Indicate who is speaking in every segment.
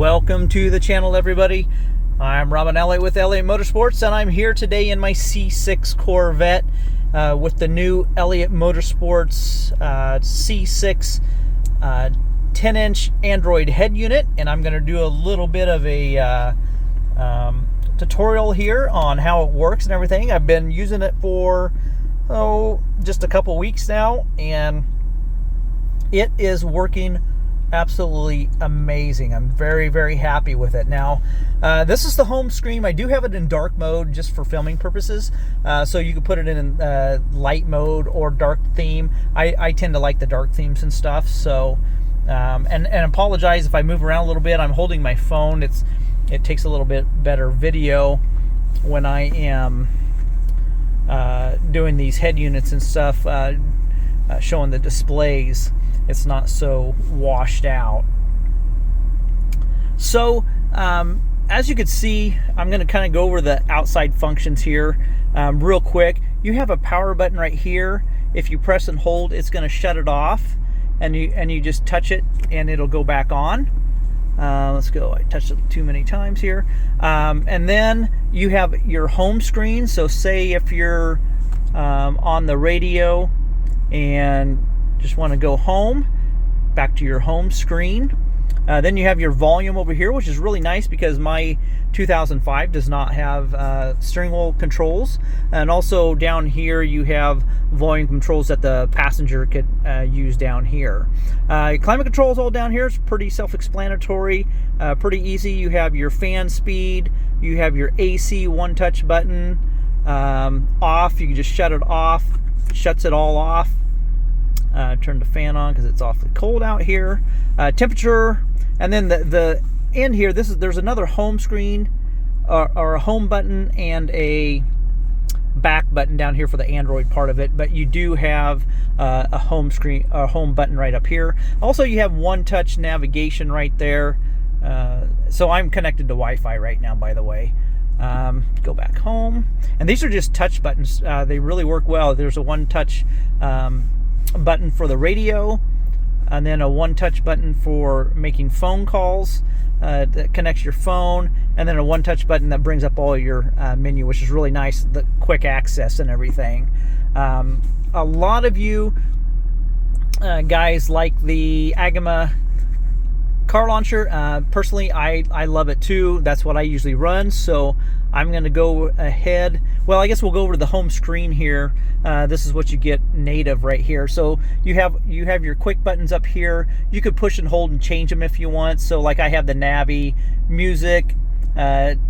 Speaker 1: Welcome to the channel, everybody. I'm Robin Elliott with Elliott Motorsports, and I'm here today in my C6 Corvette with the new Elliott Motorsports C6 10-inch Android head unit, and I'm going to do a little bit of a tutorial here on how it works and everything. I've been using it for just a couple weeks now, and it is working absolutely amazing. I'm very, very happy with it. Now, this is the home screen. I do have it in dark mode just for filming purposes, so you can put it in light mode or dark theme. I tend to like the dark themes and stuff. So, and apologize if I move around a little bit. I'm holding my phone. It takes a little bit better video when I am doing these head units and stuff, showing the displays. It's not so washed out. So as you can see, I'm going to kind of go over the outside functions here real quick. You have a power button right here. If you press and hold, it's going to shut it off, and you just touch it and it'll go back on. Let's go. I touched it too many times here. And then you have your home screen. So say if you're on the radio and just want to go home, back to your home screen. Then you have your volume over here, which is really nice because my 2005 does not have steering wheel controls. And also down here you have volume controls that the passenger could use down here. Climate control is all down here. It's pretty self-explanatory, pretty easy. You have your fan speed, you have your AC one-touch button. Off, you can just shut it off, shuts it all off. Turn the fan on because it's awfully cold out here. Temperature, and then the end here. There's another home screen or a home button and a back button down here for the Android part of it. But you do have a home screen, a home button right up here. Also, you have one-touch navigation right there. So I'm connected to Wi-Fi right now, by the way. Go back home, and these are just touch buttons. They really work well. There's a one-touch button for the radio, and then a one-touch button for making phone calls that connects your phone, and then a one-touch button that brings up all your menu, which is really nice, the quick access and everything. A lot of you guys like the Agama car launcher. Personally, I love it too. That's what I usually run, so I'm going to go ahead. Well, I guess we'll go over to the home screen here. This is what you get native right here. So you have your quick buttons up here. You could push and hold and change them if you want. So like I have the Navi, music,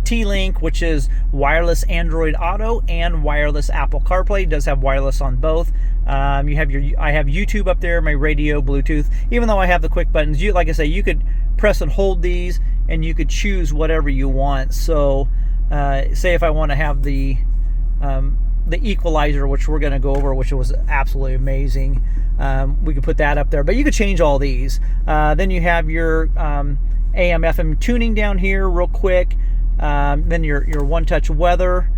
Speaker 1: T-Link, which is wireless Android Auto and wireless Apple Carplay. It does have wireless on both. I have YouTube up there, my radio, Bluetooth. Even though I have the quick buttons, like I say, you could press and hold these, and you could choose whatever you want. So say if I want to have the equalizer, which we're going to go over, which was absolutely amazing, we could put that up there. But you could change all these. Then you have your AM FM tuning down here real quick. Then your one-touch weather.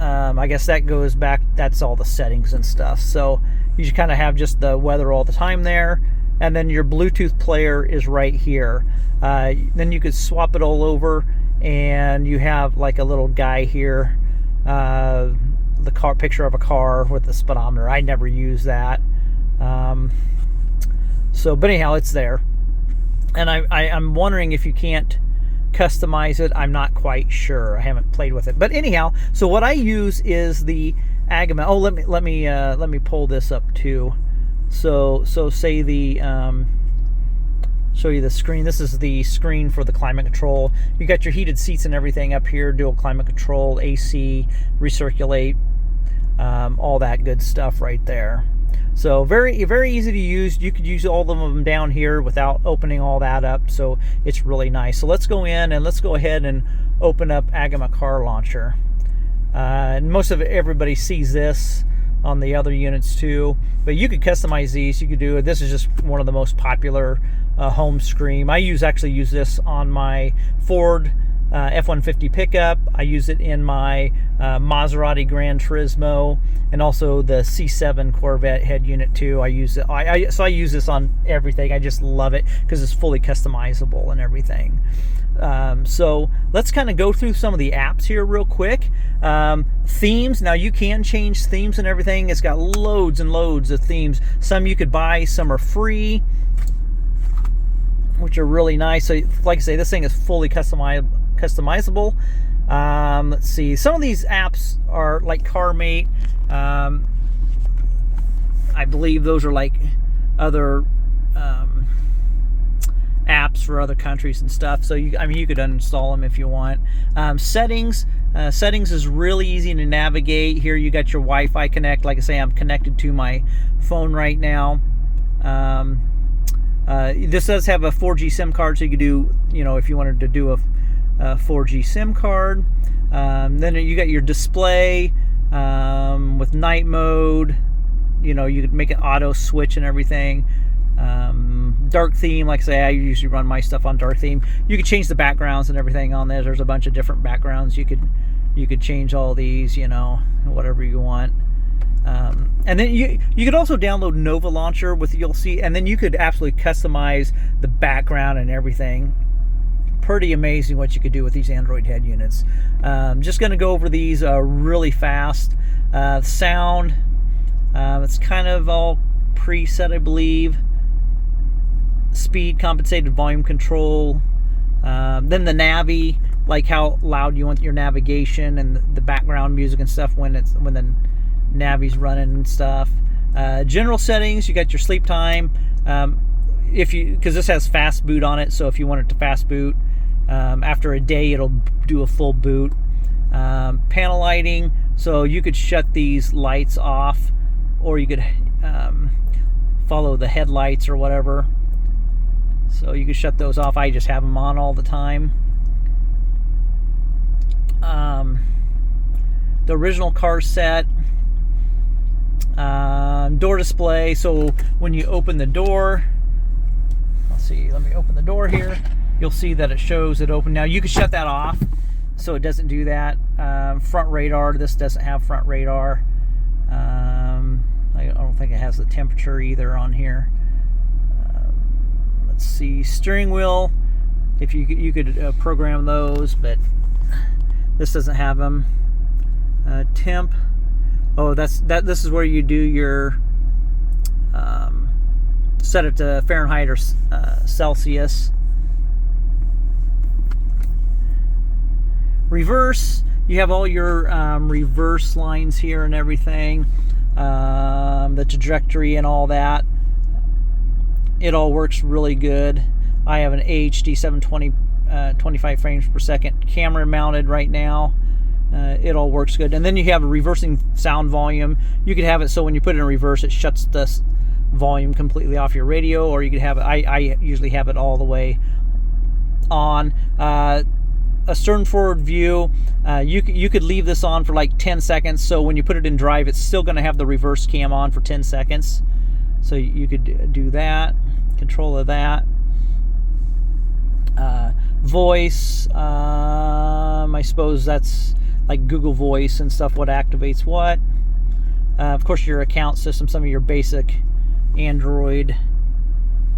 Speaker 1: I guess that goes back, that's all the settings and stuff. So you kind of have just the weather all the time there. And then your Bluetooth player is right here. Then you could swap it all over, and you have like a little guy here, the car picture of a car with the speedometer. I never use that. But anyhow, it's there. And I'm wondering if you can't customize it. I'm not quite sure. I haven't played with it. But anyhow, so what I use is the Agama. Oh, let me pull this up too. So say the show you the screen. This is the screen for the climate control. You got your heated seats and everything up here, dual climate control, AC, recirculate, all that good stuff right there. So very, very easy to use. You could use all of them down here without opening all that up. So it's really nice. So let's go in and let's go ahead and open up Agama Car Launcher. And most of everybody sees this on the other units too, but you could customize these. You could do it. This is just one of the most popular home screen. I actually use this on my Ford F-150 pickup. I use it in my Maserati Gran Turismo, and also the C7 Corvette head unit too. I use it. So I use this on everything. I just love it because it's fully customizable and everything. So let's kind of go through some of the apps here real quick. Themes. Now you can change themes and everything. It's got loads and loads of themes. Some you could buy, some are free, which are really nice. So like I say, this thing is fully customizable. Let's see, some of these apps are like CarMate. I believe those are like other apps for other countries and stuff. So you could uninstall them if you want. Settings is really easy to navigate. Here you got your Wi-Fi connect. Like I say, I'm connected to my phone right now. This does have a 4G SIM card, so you could do, if you wanted to do a 4G SIM card. Then you got your display with night mode. You could make it auto switch and everything. Dark theme, like I say, I usually run my stuff on dark theme. You could change the backgrounds and everything on there. There's a bunch of different backgrounds. You could change all these, whatever you want. And then you could also download Nova Launcher you'll see, and then you could absolutely customize the background and everything. Pretty amazing what you could do with these Android head units. Just going to go over these really fast. Sound, it's kind of all preset, I believe. Speed, compensated volume control. Then the Navi, like how loud you want your navigation and the background music and stuff when the Navi's running and stuff. General settings, you got your sleep time. Because this has fast boot on it, so if you want it to fast boot, after a day it'll do a full boot. Panel lighting, so you could shut these lights off, or you could follow the headlights or whatever. So you could shut those off. I just have them on all the time. The original car set. Door display, so when you open the door, let me open the door here, you'll see that it shows it open. Now you can shut that off so it doesn't do that. Front radar, this doesn't have front radar. I don't think it has the temperature either on here. Let's see, steering wheel, if you could program those, but this doesn't have them. Temp, this is where you do your set it to Fahrenheit or Celsius. Reverse, you have all your reverse lines here and everything, the trajectory and all that. It all works really good. I have an AHD 720 25 frames per second camera mounted right now. It all works good. And then you have a reversing sound volume. You could have it so when you put it in reverse, it shuts the volume completely off your radio, or you could have it, I usually have it all the way on. A stern forward view, you could leave this on for like 10 seconds, so when you put it in drive, it's still going to have the reverse cam on for 10 seconds. So you could do that, control of that. Voice, I suppose that's like Google Voice and stuff, what activates what. Of course, your account system, some of your basic Android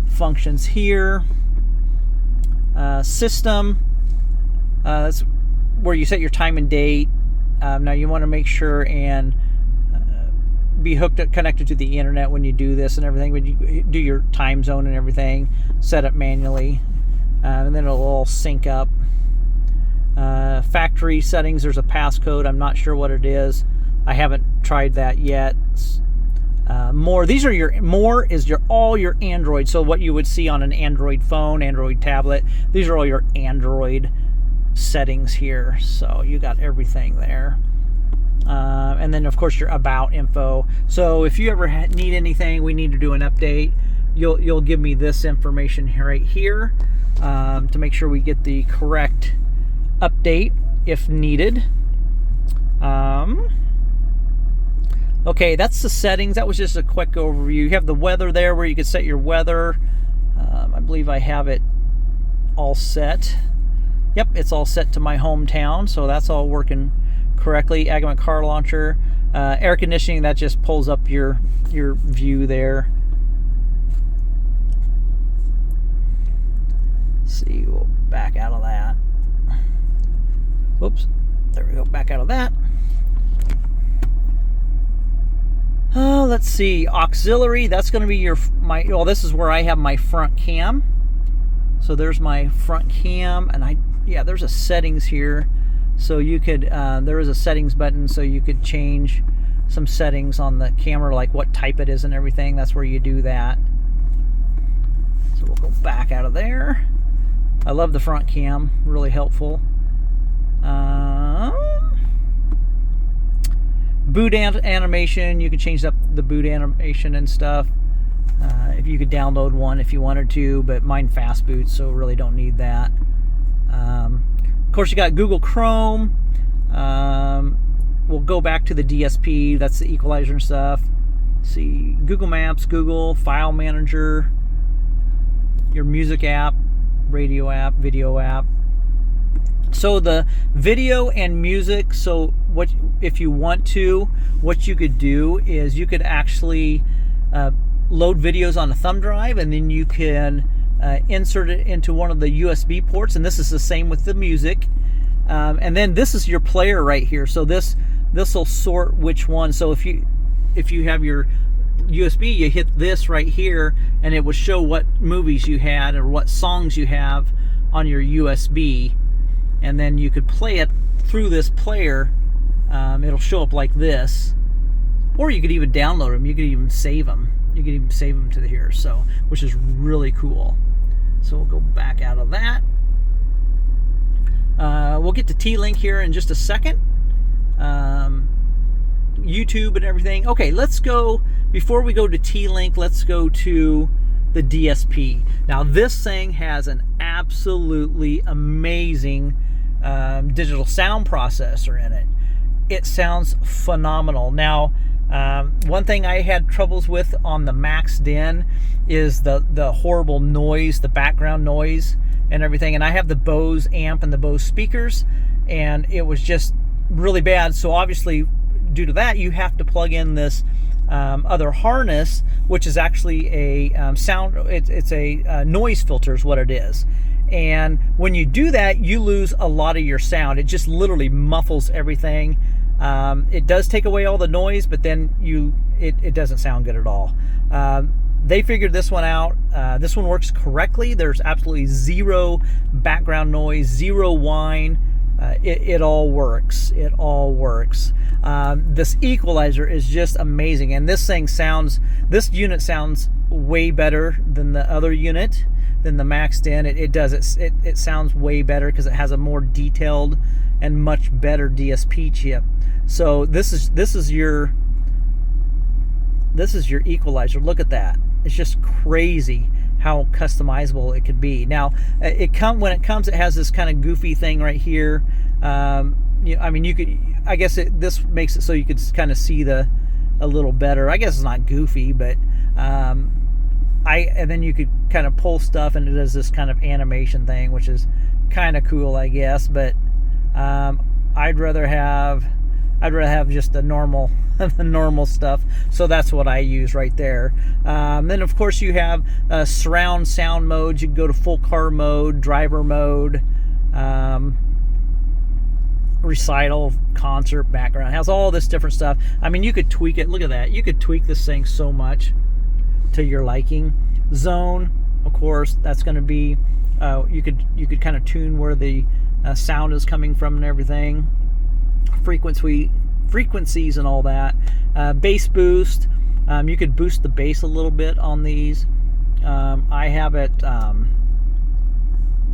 Speaker 1: functions here. System, that's where you set your time and date. Now you want to make sure and be connected to the internet when you do this and everything, but you do your time zone and everything, set it manually, and then it'll all sync up. Factory settings, there's a passcode. I'm not sure what it is. I haven't tried that yet. These are all your Android. So what you would see on an Android phone, Android tablet, these are all your Android settings here. So you got everything there. And then of course your about info. So if you ever need anything, we need to do an update, you'll give me this information right here to make sure we get the correct update if needed. Okay, that's the settings. That was just a quick overview. You have the weather there where you can set your weather. I believe I have it all set. Yep, it's all set to my hometown, so that's all working correctly. Agament car launcher, air conditioning, that just pulls up your view there. Let's see, we'll back out of that. Oops, there we go, back out of that. Let's see, auxiliary, that's going to be well, this is where I have my front cam. So there's my front cam, and yeah, there's a settings here. So you could, there is a settings button, so you could change some settings on the camera, like what type it is and everything. That's where you do that. So we'll go back out of there. I love the front cam, really helpful. Boot animation, you can change up the boot animation and stuff. If you could download one if you wanted to, but mine fast boots, so really don't need that. Of course, you got Google Chrome. We'll go back to the DSP, that's the equalizer and stuff. See, Google Maps, Google, File Manager, your music app, radio app, video app. So the video and music, so what if you want to, what you could do is you could actually load videos on a thumb drive, and then you can insert it into one of the USB ports, and this is the same with the music. And then this is your player right here. So this will sort which one. So if you have your USB, you hit this right here, and it will show what movies you had or what songs you have on your USB. And then you could play it through this player. It'll show up like this, or you could even download them. You could even save them. You could even save them to here, so which is really cool. So we'll go back out of that. We'll get to T-Link here in just a second. YouTube and everything. Okay, let's go. Before we go to T-Link, let's go to the DSP. Now this thing has an absolutely amazing digital sound processor in it. It sounds phenomenal. Now one thing I had troubles with on the Max Den is the horrible noise, the background noise and everything, and I have the Bose amp and the Bose speakers, and it was just really bad. So obviously due to that, you have to plug in this other harness, which is actually a sound, it's a noise filter is what it is. And when you do that, you lose a lot of your sound. It just literally muffles everything. It does take away all the noise, but then it doesn't sound good at all. They figured this one out. This one works correctly. There's absolutely zero background noise, zero whine. It all works. It all works. This equalizer is just amazing, and this unit sounds way better than the other unit, than the Max Den. It sounds way better because it has a more detailed and much better DSP chip. So this is your equalizer. Look at that. It's just crazy how customizable it could be. Now when it comes, it has this kind of goofy thing right here. I mean, you could, I guess this makes it so you could kind of see a little better. I guess it's not goofy, but and then you could kind of pull stuff, and it does this kind of animation thing, which is kind of cool, I guess. But I'd rather have just the normal the normal stuff. So that's what I use right there. Then of course you have surround sound modes. You can go to full car mode, driver mode, recital, concert, background. It has all this different stuff. I mean, you could tweak it. Look at that. You could tweak this thing so much to your liking. Zone, of course, that's going to be you could kind of tune where the sound is coming from and everything. Frequencies and all that. Bass boost, you could boost the bass a little bit on these. I have it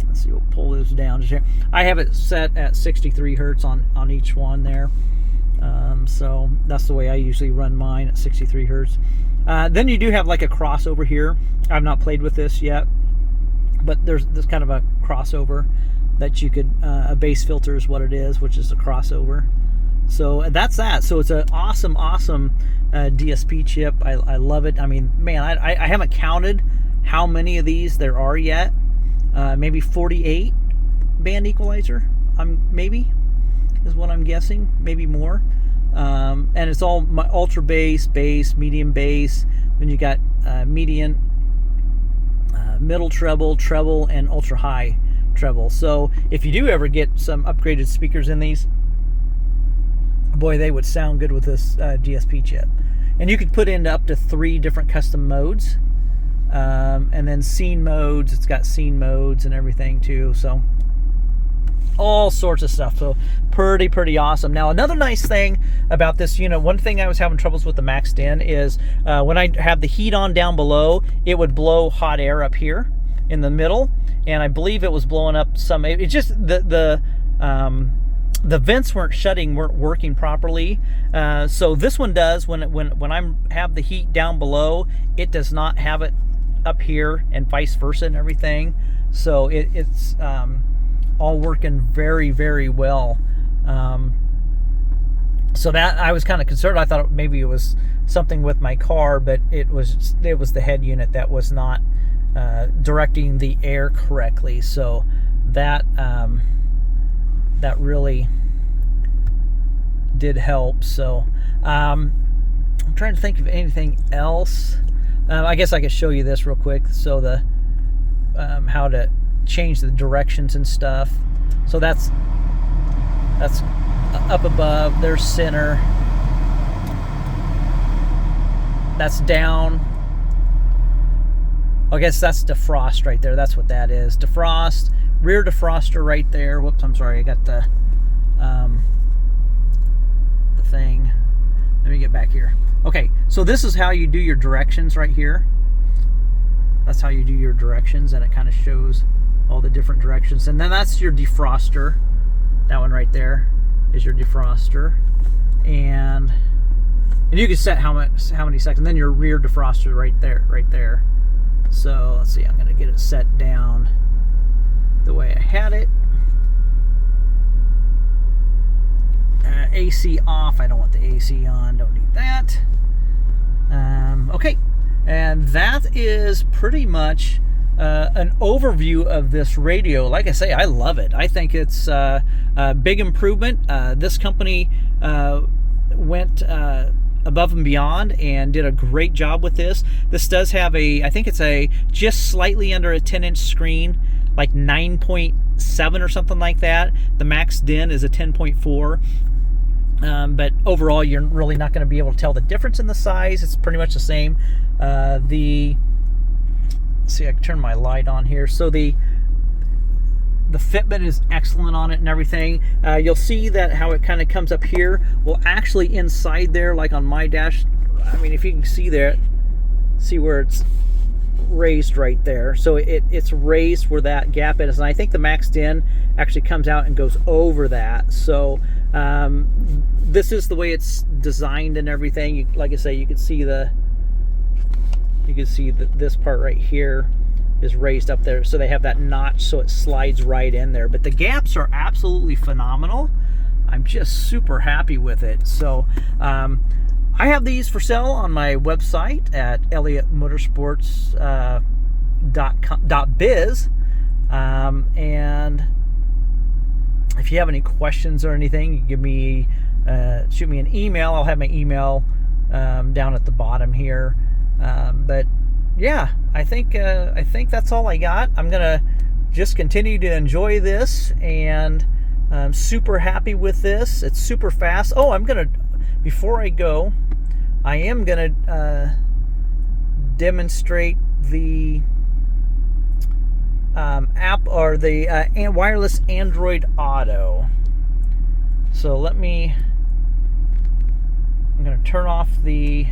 Speaker 1: let's see, we'll pull this down just here. I have it set at 63 hertz on each one there. So that's the way I usually run mine, at 63 hertz. Then you do have like a crossover here. I've not played with this yet, but there's kind of a crossover that you could, a bass filter is what it is, which is a crossover. So that's that. So it's an awesome DSP chip. I love it. I mean, man, I haven't counted how many of these there are yet. Maybe 48. band equalizer. Maybe is what I'm guessing, maybe more. And it's all ultra bass, medium bass. Then you got median, middle treble, and ultra high treble. So if you do ever get some upgraded speakers in these, boy, they would sound good with this DSP chip. And you could put in up to 3 different custom modes. And then scene modes, it's got scene modes and everything too. So all sorts of stuff. So pretty awesome. Now, another nice thing about this unit, one thing I was having troubles with the maxed in is when I have the heat on down below, it would blow hot air up here in the middle, and I believe it was blowing up some. It just the vents weren't working properly. So this one does. When I have the heat down below, it does not have it up here, and vice versa and everything. So it's all working very well. So that I was kind of concerned. I thought maybe it was something with my car, but it was the head unit that was not directing the air correctly. So that that really did help. So I'm trying to think of anything else. I guess I could show you this real quick. So the how to change the directions and stuff. So that's up above, there's center, that's down. I guess that's defrost right there. That's what that is. Defrost, rear defroster right there. Whoops, I'm sorry, I got the thing. Let me get back here. Okay, so this is how you do your directions right here. That's how you do your directions, and it kind of shows all the different directions. And then that's your defroster. That one right there is your defroster, and you can set how many seconds. Then your rear defroster right there. So let's see, I'm gonna get it set down the way I had it. AC off. I don't want the AC on. Don't need that. Okay, and that is pretty much an overview of this radio. Like I say, I love it. I think it's a big improvement. This company went above and beyond and did a great job with this. This does have I think it's just slightly under a 10-inch screen, like 9.7 or something like that. The max DIN is a 10.4. But overall, you're really not going to be able to tell the difference in the size. It's pretty much the same. Let's see, I can turn my light on here. So the fitment is excellent on it and everything. You'll see that how it kind of comes up here. Well, actually inside there, like on my dash, I mean, if you can see there, see where it's raised right there. So it's raised where that gap is, and I think the max DIN actually comes out and goes over that. So this is the way it's designed and everything. Like I say, you can see this part right here is raised up there, so they have that notch so it slides right in there. But the gaps are absolutely phenomenal. I'm just super happy with it. So I have these for sale on my website at elliottmotorsports.biz, and if you have any questions or anything, you give me shoot me an email. I'll have my email down at the bottom here. But yeah, I think that's all I got. I'm gonna just continue to enjoy this, and I'm super happy with this. It's super fast. Oh, before I go, I am gonna demonstrate the app, or the wireless Android Auto. So I'm gonna turn off the.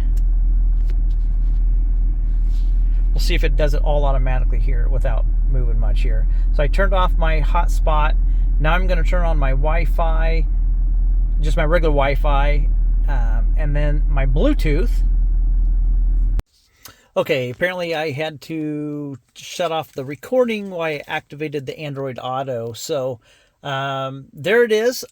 Speaker 1: We'll see if it does it all automatically here without moving much here. So I turned off my hotspot. Now I'm going to turn on my Wi-Fi, just my regular Wi-Fi, and then my Bluetooth. Okay, apparently I had to shut off the recording while I activated the Android Auto. So there it is.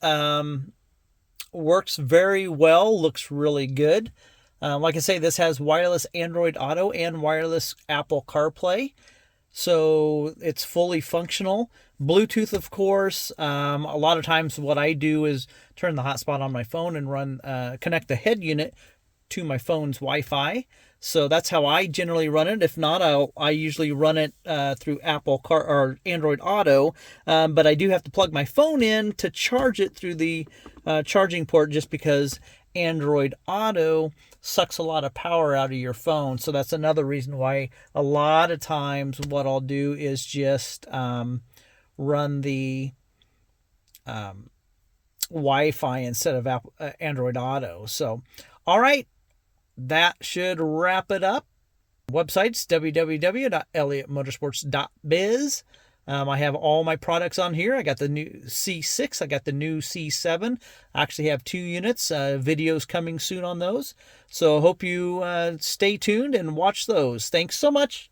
Speaker 1: Works very well, looks really good. Like I say, this has wireless Android Auto and wireless Apple CarPlay. So it's fully functional. Bluetooth, of course. A lot of times what I do is turn the hotspot on my phone and connect the head unit to my phone's Wi-Fi. So that's how I generally run it. If not, I usually run it through Apple Car or Android Auto. But I do have to plug my phone in to charge it through the charging port, just because Android Auto sucks a lot of power out of your phone. So that's another reason why a lot of times what I'll do is just run the Wi-Fi instead of Android Auto. So, all right, that should wrap it up. Website's www.elliottmotorsports.biz. I have all my products on here. I got the new C6. I got the new C7. I actually have 2 units. Videos coming soon on those. So I hope you stay tuned and watch those. Thanks so much.